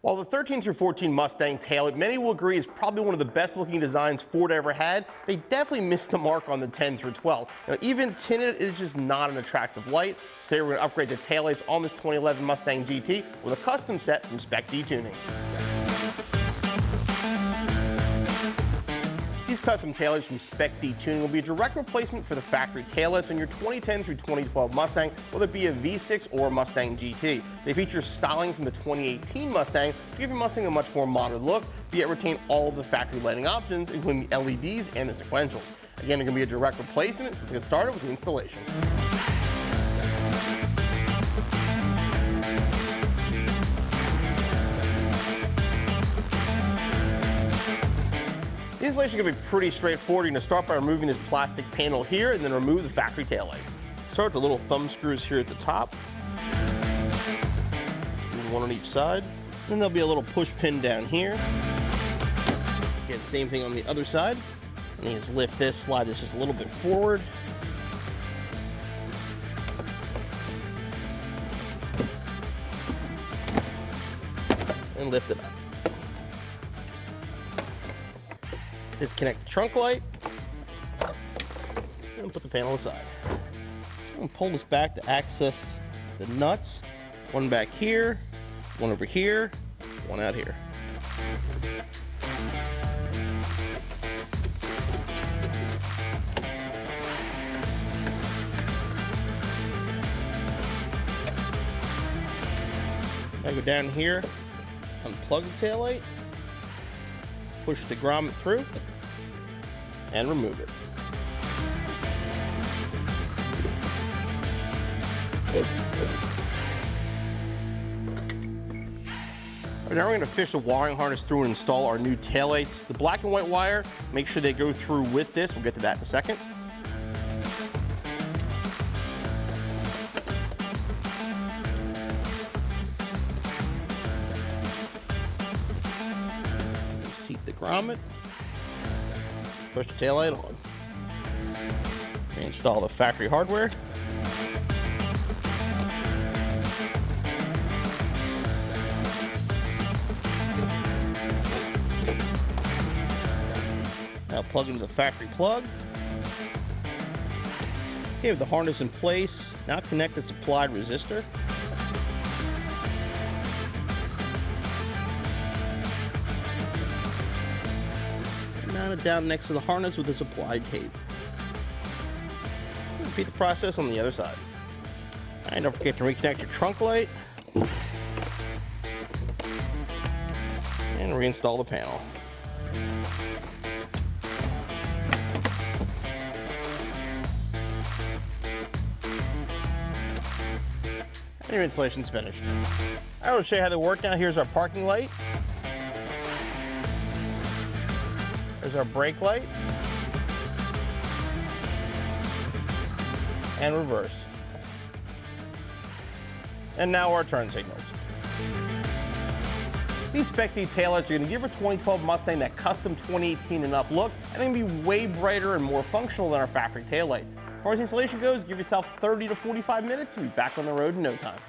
While the 13 through 14 Mustang taillight, many will agree, is probably one of the best looking designs Ford ever had, they definitely missed the mark on the 10 through 12. Now, even tinted, it is just not an attractive light. So today we're going to upgrade the taillights on this 2011 Mustang GT with a custom set from Spec D Tuning. These custom taillights from Spec D Tuning will be a direct replacement for the factory taillights on your 2010 through 2012 Mustang, whether it be a V6 or a Mustang GT. They feature styling from the 2018 Mustang to give your Mustang a much more modern look, but yet retain all of the factory lighting options, including the LEDs and the sequentials. Again, they're going to be a direct replacement, so let's get started with the installation. The installation is going to be pretty straightforward. You're going to start by removing this plastic panel here and then remove the factory taillights. Start with the little thumb screws here at the top. One on each side. Then there'll be a little push pin down here. Again, same thing on the other side. And you just lift this, slide this just a little bit forward. And lift it up. Disconnect the trunk light and put the panel aside. And pull this back to access the nuts. One back here, one over here, one out here. Now go down here, unplug the taillight, push the grommet through, and remove it. Now we're going to fish the wiring harness through and install our new taillights. The black and white wire, make sure they go through with this. We'll get to that in a second. Seat the grommet. Push the taillight on. Reinstall the factory hardware. Now plug into the factory plug. Okay, with the harness in place, now connect the supplied resistor. Mount it down next to the harness with the supplied tape. Repeat the process on the other side. And don't forget to reconnect your trunk light and reinstall the panel. And your installation's finished. I will show you how they work now. Here's our parking light. There's our brake light. And reverse. And now our turn signals. These Spec D taillights are going to give your 2012 Mustang that custom 2018 and up look, and they're going to be way brighter and more functional than our factory taillights. As far as installation goes, give yourself 30 to 45 minutes and be back on the road in no time.